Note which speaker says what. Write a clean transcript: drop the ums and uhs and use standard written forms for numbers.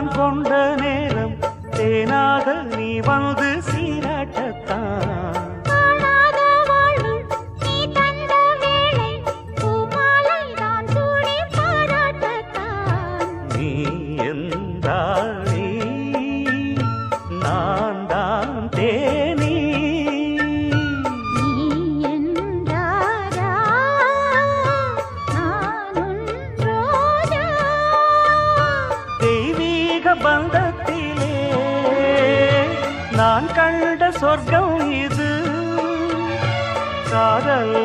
Speaker 1: நான் கொண்ட நேரம் தேனாக நீ வந்து சீராட்டத்தான் நீ எந்தாளி நான் தான் தேனி தெய்வீக பந்தத்திலே நான் கண்ட சொர்க்கம் இது காதல்